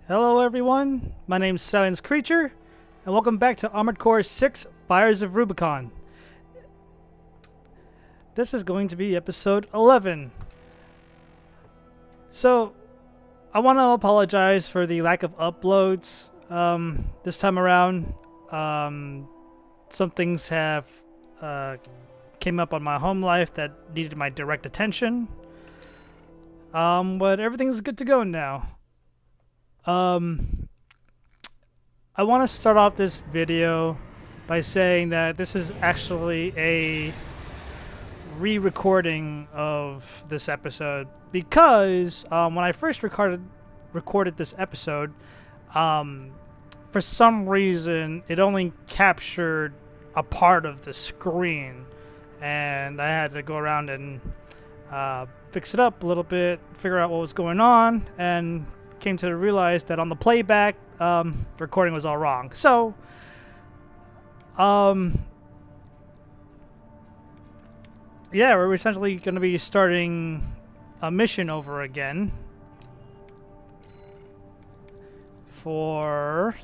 Hello everyone, my name's Silence Creature, and welcome back to Armored Core 6 Fires of Rubicon. This is going to be episode 11. So, I want to apologize for the lack of uploads this time around. Some things have came up on my home life that needed my direct attention. But everything's good to go now. I want to start off this video by saying that this is actually a re-recording of this episode because when I first recorded this episode, for some reason it only captured a part of the screen, and I had to go around and fix it up a little bit, figure out what was going on, and came to realize that on the playback, the recording was all wrong. So, yeah, we're essentially going to be starting a mission over again for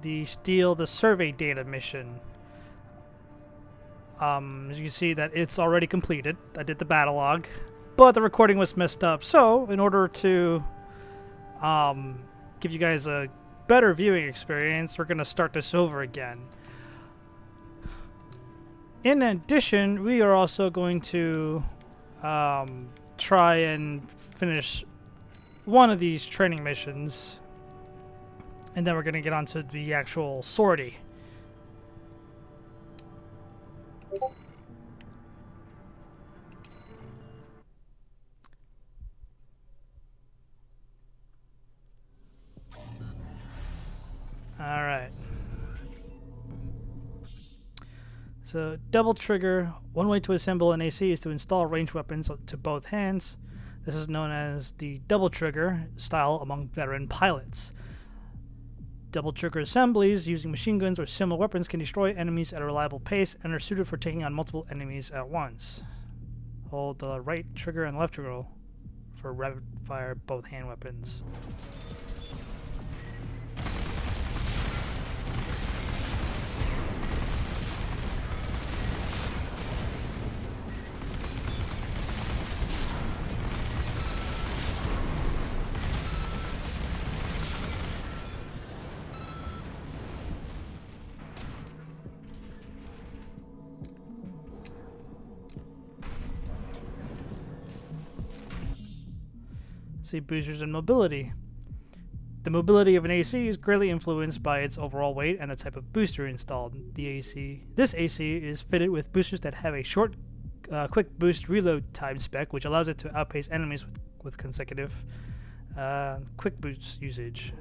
the Steal the Survey Data mission. As you can see that it's already completed. I did the battle log, but the recording was messed up. So, in order to give you guys a better viewing experience, we're going to start this over again. In addition, we are also going to try and finish one of these training missions, and then we're going to get onto the actual sortie. Alright. So, double trigger. One way to assemble an AC is to install ranged weapons to both hands. This is known as the double trigger style among veteran pilots. Double trigger assemblies using machine guns or similar weapons can destroy enemies at a reliable pace and are suited for taking on multiple enemies at once. Hold the right trigger and left trigger for rapid fire both hand weapons. See, boosters and mobility. The mobility of an AC is greatly influenced by its overall weight and the type of booster installed. This AC is fitted with boosters that have a short, quick boost reload time spec, which allows it to outpace enemies with consecutive quick boost usage.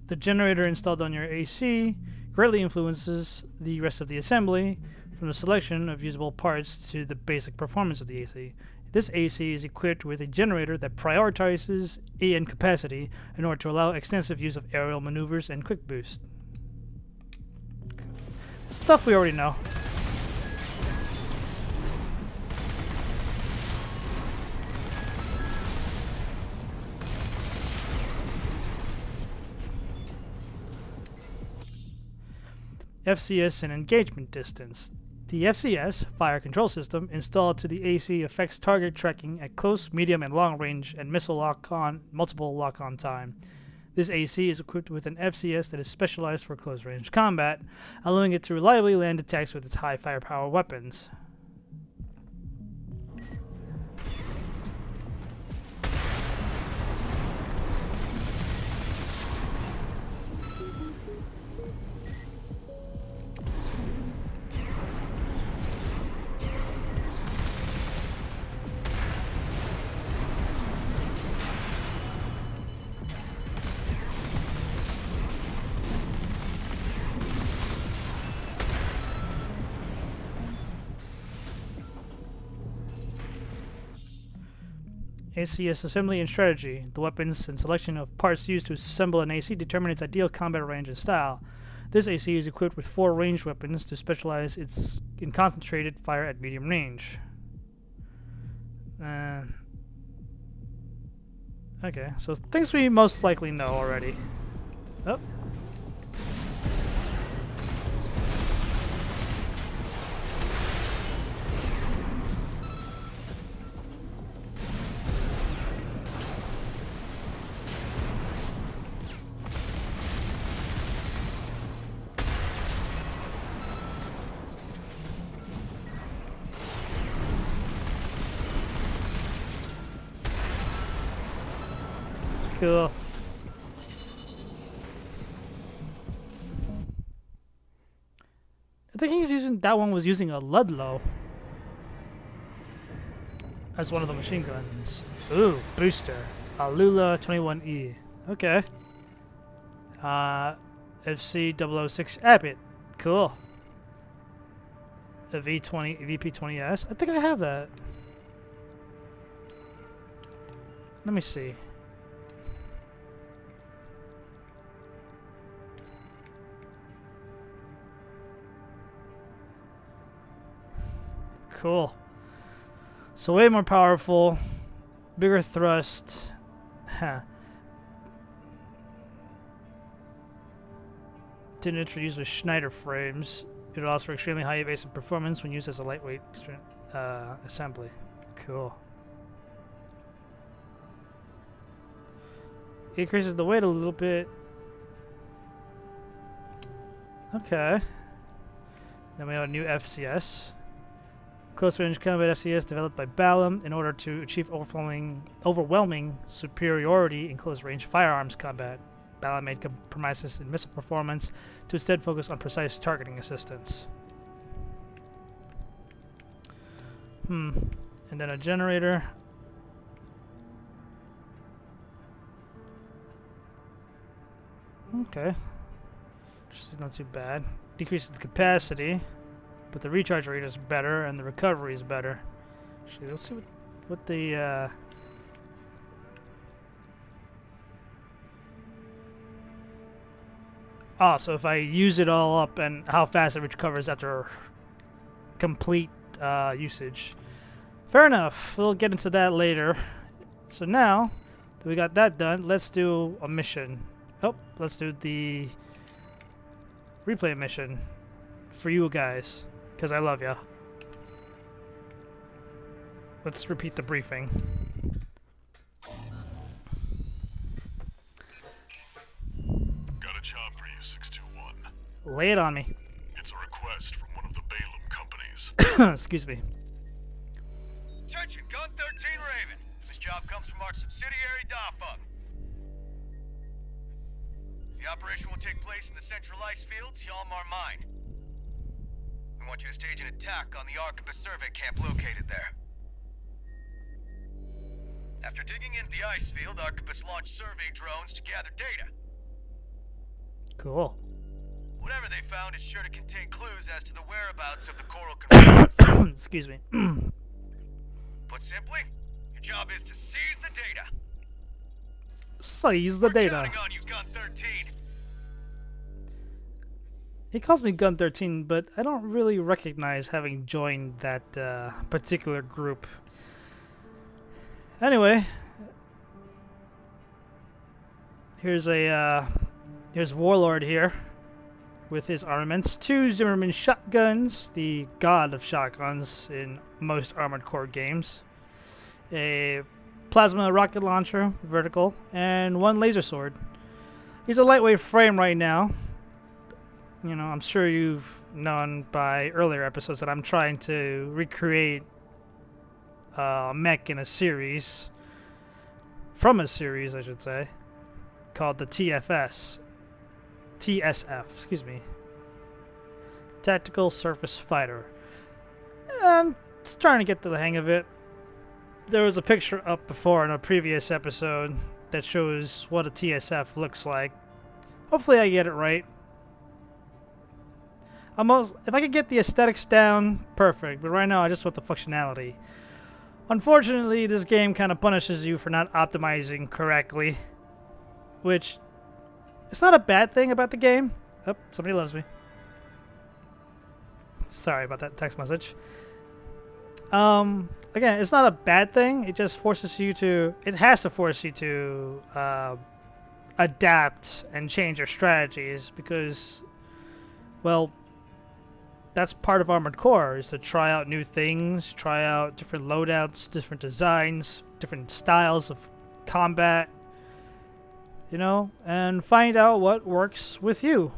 The generator installed on your AC greatly influences the rest of the assembly, from the selection of usable parts to the basic performance of the AC. This AC is equipped with a generator that prioritizes AN capacity in order to allow extensive use of aerial maneuvers and quick boost. Stuff we already know. FCS and engagement distance. The FCS, fire control system, installed to the AC affects target tracking at close, medium, and long range and missile multiple lock-on time. This AC is equipped with an FCS that is specialized for close-range combat, allowing it to reliably land attacks with its high firepower weapons. ACS assembly and strategy. The weapons and selection of parts used to assemble an AC determine its ideal combat range and style. This AC is equipped with 4 ranged weapons to specialize in concentrated fire at medium range. Okay, so things we most likely know already. Oh. Cool. I think he's using that one was using a Ludlow as one of the machine guns. Ooh, booster. A Lula 21E. Okay. FC006 Abbott. Cool. A VP20S. I think I have that. Let me see. Cool. So way more powerful, bigger thrust. Huh. Didn't introduce with Schneider frames. It allows for extremely high evasive performance when used as a lightweight assembly. Cool. Increases the weight a little bit. Okay. Then we have a new FCS. Close range combat FCS developed by Balam in order to achieve overwhelming superiority in close range firearms combat. Balam made compromises in missile performance to instead focus on precise targeting assistance. And then a generator. Okay. Which is not too bad. Decreases the capacity. But the recharge rate is better, and the recovery is better. Actually, let's see what the... so if I use it all up, and how fast it recovers after complete usage. Fair enough. We'll get into that later. So now that we got that done, let's do a mission. Oh, let's do the replay mission for you guys. Because I love ya. Let's repeat the briefing. Got a job for you, 621. Lay it on me. It's a request from one of the Balaam companies. Excuse me. Attention, Gun 13 Raven. This job comes from our subsidiary, Dafeng. The operation will take place in the central ice fields, Yalmar Mine. We want you to stage an attack on the Arquebes survey camp located there. After digging into the ice field, Arquebes launched survey drones to gather data. Cool. Whatever they found is sure to contain clues as to the whereabouts of the coral convergence. Excuse me. Put simply, your job is to seize the data. Seize the We're data. counting on you, Gun 13. He calls me Gun 13, but I don't really recognize having joined that particular group. Anyway, here's Warlord here with his armaments. 2 Zimmerman shotguns, the god of shotguns in most Armored Core games. A plasma rocket launcher, vertical, and 1 laser sword. He's a lightweight frame right now. You know, I'm sure you've known by earlier episodes that I'm trying to recreate a mech in a series, from a series I should say, called the TSF, excuse me. Tactical Surface Fighter. I'm just trying to get to the hang of it. There was a picture up before in a previous episode that shows what a TSF looks like. Hopefully I get it right. If I could get the aesthetics down, perfect. But right now, I just want the functionality. Unfortunately, this game kind of punishes you for not optimizing correctly. Which, it's not a bad thing about the game. Oh, somebody loves me. Sorry about that text message. Again, it's not a bad thing. It just forces you to. It has to force you to adapt and change your strategies because, well, that's part of Armored Core is to try out new things, try out different loadouts, different designs, different styles of combat. You know, and find out what works with you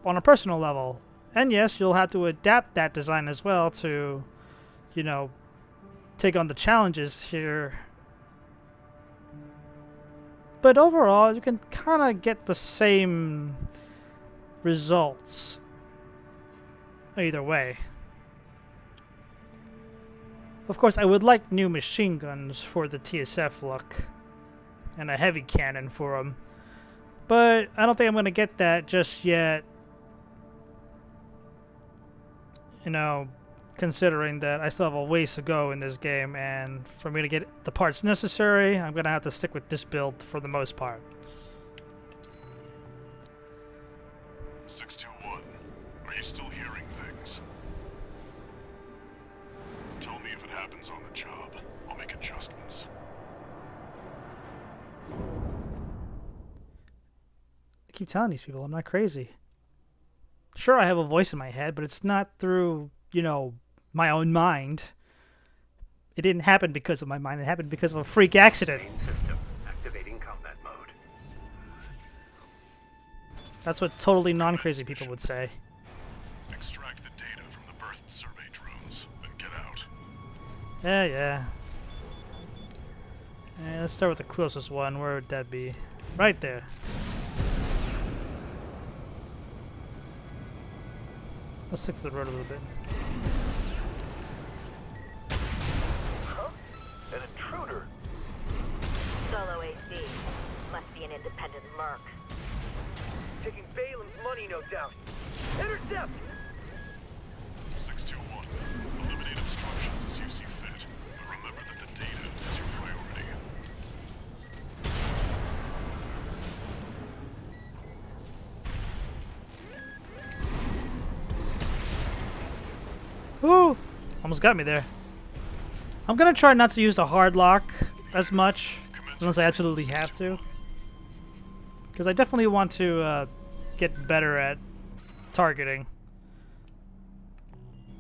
on a personal level. And yes, you'll have to adapt that design as well to, you know, take on the challenges here. But overall, you can kind of get the same results either way. Of course, I would like new machine guns for the TSF look and a heavy cannon for them. But I don't think I'm going to get that just yet. You know, considering that I still have a ways to go in this game, and for me to get the parts necessary, I'm going to have to stick with this build for the most part. 621, are you still hearing things? Tell me if it happens on the job. I'll make adjustments. I keep telling these people I'm not crazy. Sure, I have a voice in my head, but it's not through, you know, my own mind. It didn't happen because of my mind. It happened because of a freak accident. System activating combat mode. That's what totally non-crazy people would say. Extract the data from the birth survey drones, then get out. Yeah. Let's start with the closest one. Where would that be? Right there. Let's stick to the road a little bit. Huh? An intruder? Solo AC. Must be an independent merc. Taking Balem's money, no doubt. Intercept! 621, eliminate obstructions as you see fit, but remember that the data is your priority. Woo! Almost got me there. I'm gonna try not to use the hard lock as much, unless I absolutely have to. Because I definitely want to get better at targeting.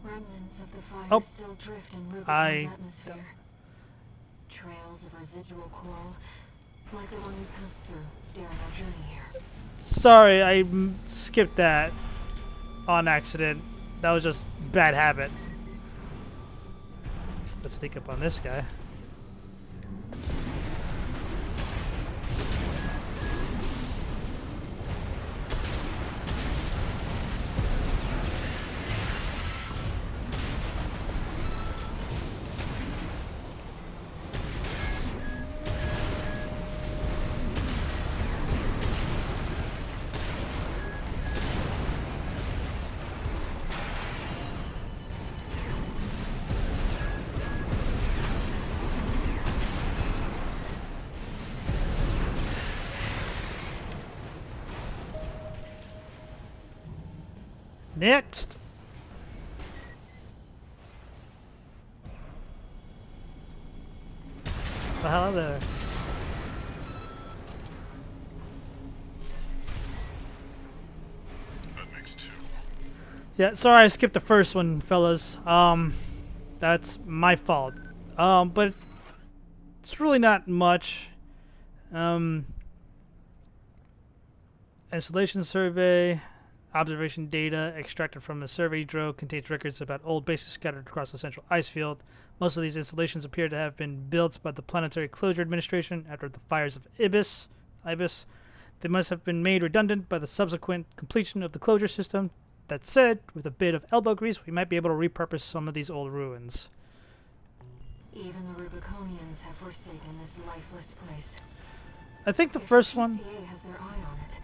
Remnants of the fire Oh. still drift in Rubicon's I- atmosphere. Trails of residual coral, like the one we passed through during our journey here. Sorry, I skipped that on accident. That was just bad habit. Let's sneak up on this guy. Next! The hell there? That makes two. Yeah, sorry I skipped the first one, fellas. That's my fault. But it's really not much. Installation survey. Observation data extracted from a survey drone contains records about old bases scattered across the central ice field. Most of these installations appear to have been built by the Planetary Closure Administration after the fires of Ibis. They must have been made redundant by the subsequent completion of the closure system. That said, with a bit of elbow grease, we might be able to repurpose some of these old ruins. Even the Rubiconians have forsaken this lifeless place. I think the If first one... PCA has their eye on it,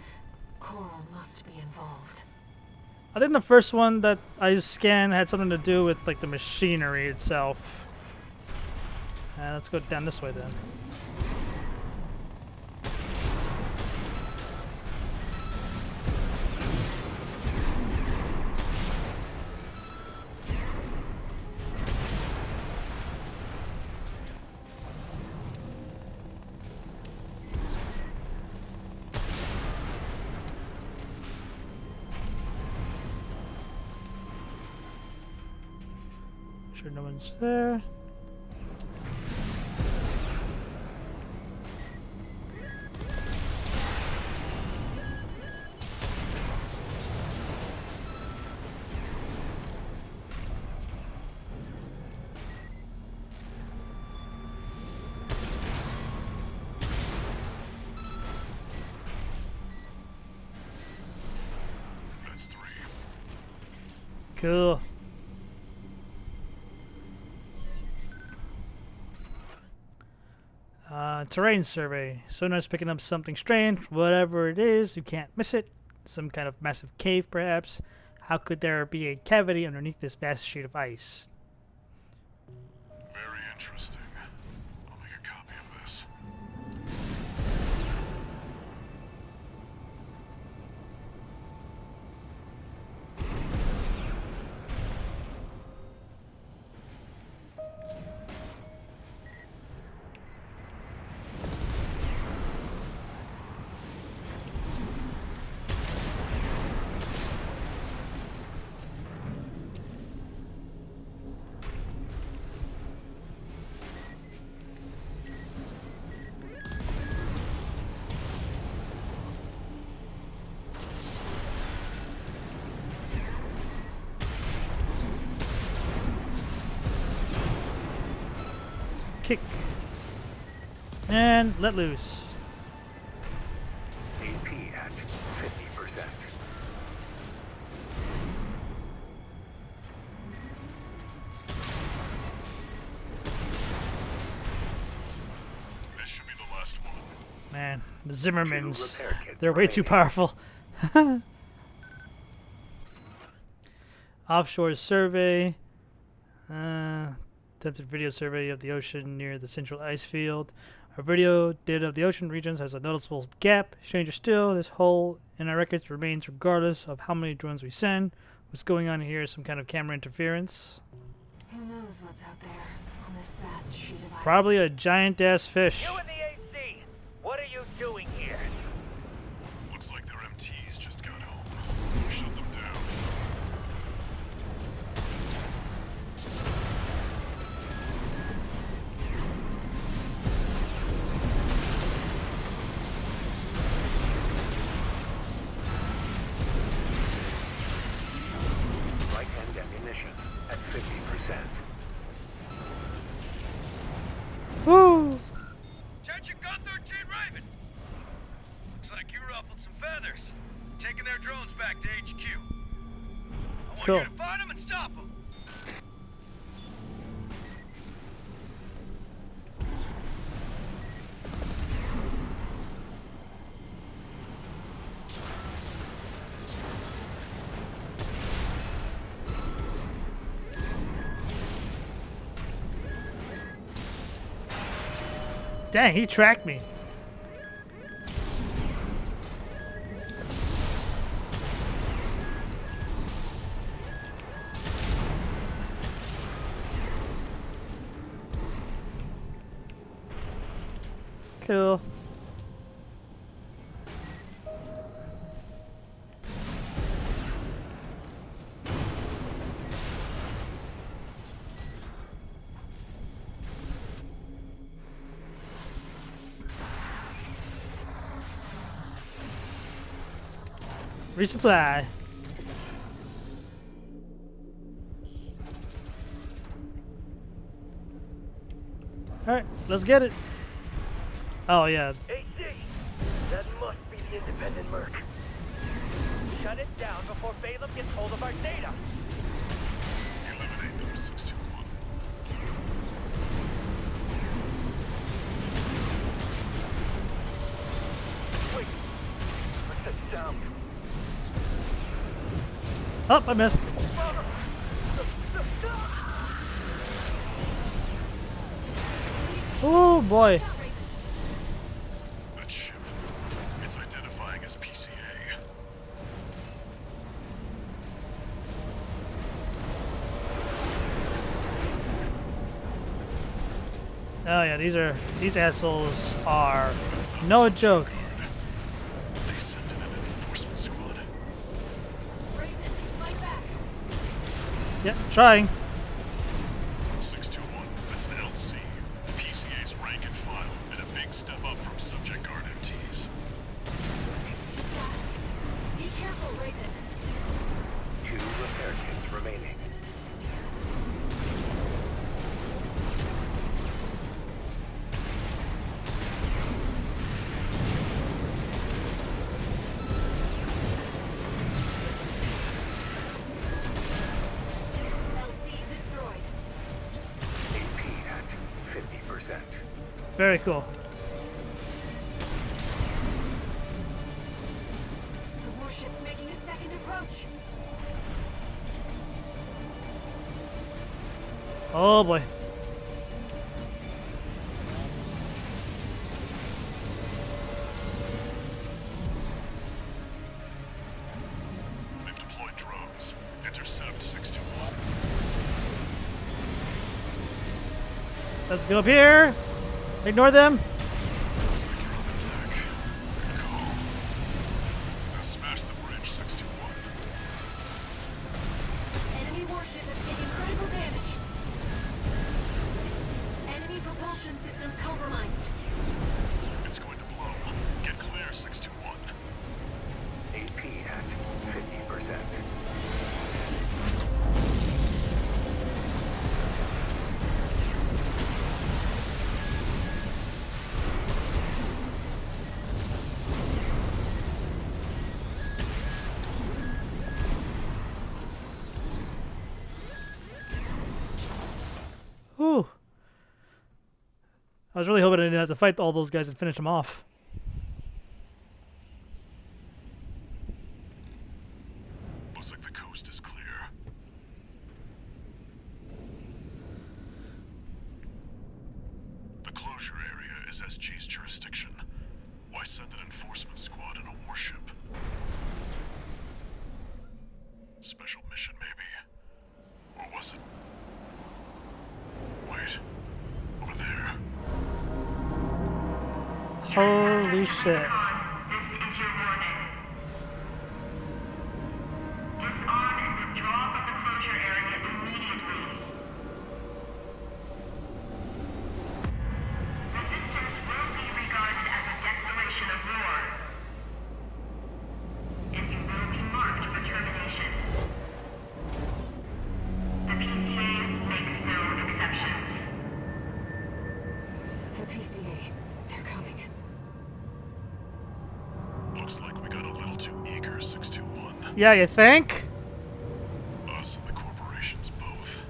Coral must be involved. I think the first one that I scanned had something to do with like the machinery itself. Let's go down this way then. Sure no one's there. That's 3. Cool. Terrain survey. Sonar's picking up something strange. Whatever it is, you can't miss it. Some kind of massive cave, perhaps. How could there be a cavity underneath this vast sheet of ice? Very interesting. I'll make a copy of this. Kick. And let loose. AP at 50%. This should be the last one. Man, the Zimmermans. 2 repair kits They're way too remaining. powerful. Offshore survey. Attempted video survey of the ocean near the central ice field. Our video data of the ocean regions has a noticeable gap. Stranger still, this hole in our records remains regardless of how many drones we send. What's going on here is some kind of camera interference. Who knows what's out there on this vast sheet of ice? Probably a giant ass fish. You in the AC! What are you doing here? Looks like their MTs just got home. Shut them down. Right-hand ammunition at 50%. Woo! Attention Gun 13 Raven! Looks like you ruffled some feathers. Taking their drones back to HQ. I want Cool. you to find them and stop them. Dang, he tracked me. Cool. Resupply. Alright, let's get it. Oh yeah. AC! That must be the independent merc. Shut it down before Balaam gets hold of our data. Eliminate them, 621. Wait. What's that sound? Oh, I missed. Oh boy. That ship. It's identifying as PCA. Oh yeah, these assholes are That's not no Central joke. Guard. They sent in an enforcement squad. Raven, fight back. Yep, trying. big step up from subject guard MTs. It's too fast. Be careful, Raven. 2 repair kits remaining. LC destroyed. AP at 50%. Very cool. The warship's making a second approach. Oh boy. They've deployed drones. Intercept 621. Let's go up here. Ignore them. Looks like you're on the deck. Good call. Now smash the bridge, 621. Enemy warship is taking critical damage. Enemy propulsion systems compromised. It's going to blow. Get clear, 621. AP at 50%. Ooh. I was really hoping I didn't have to fight all those guys and finish them off. Looks like the coast is clear. The closure area is SG's jurisdiction. Why send an enforcement squad in a warship? Special mission, maybe? Or was it? Wait. Over there. Holy shit. This is your warning. Disarm and withdraw from the closure area immediately. Resistance will be regarded as a declaration of war. And you will be marked for termination. The PCA makes no exceptions. The PCA. They're coming. Looks like we got a little too eager, 621. Yeah, you think? Us and the corporations both.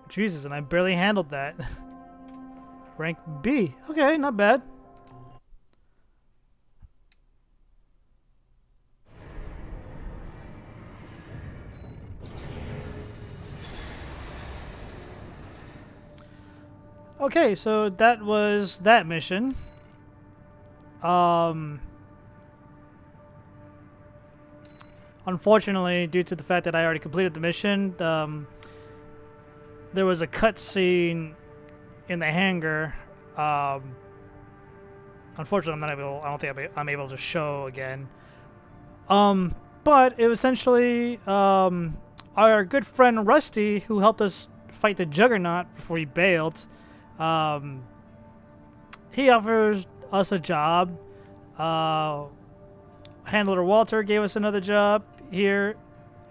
Jesus, and I barely handled that. Rank B. Okay, not bad. Okay, so that was that mission. Unfortunately, due to the fact that I already completed the mission, there was a cutscene in the hangar. Unfortunately, I'm not able. I don't think I'm able to show again. But it was essentially our good friend Rusty, who helped us fight the Juggernaut before he bailed. He offers us a job. Handler Walter gave us another job here,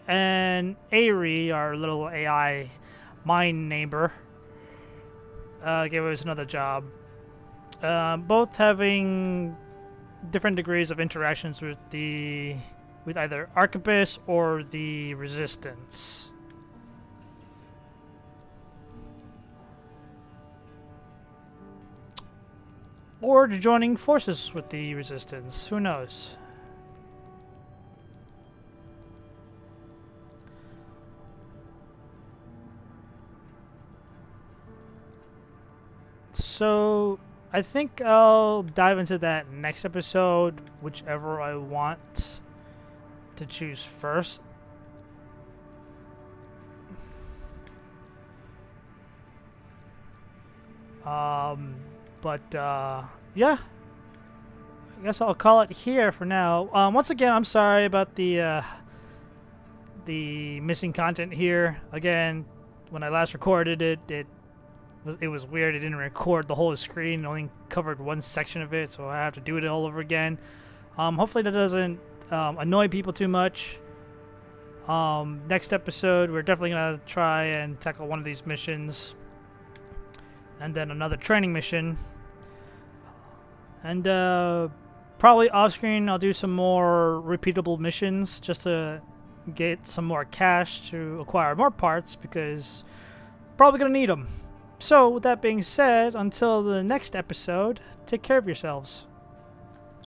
and Ari, our little AI mind neighbor, gave us another job. Both having different degrees of interactions with either Arquebes or the Resistance. Or joining forces with the Resistance. Who knows? So, I think I'll dive into that next episode, whichever I want to choose first. Yeah. I guess I'll call it here for now. Once again, I'm sorry about the the missing content here. Again, when I last recorded it, it was weird. It didn't record the whole screen. It only covered one section of it, so I have to do it all over again. Hopefully that doesn't annoy people too much. Next episode, we're definitely going to try and tackle one of these missions. And then another training mission. And probably off-screen, I'll do some more repeatable missions just to get some more cash to acquire more parts, because probably going to need them. So, with that being said, until the next episode, take care of yourselves.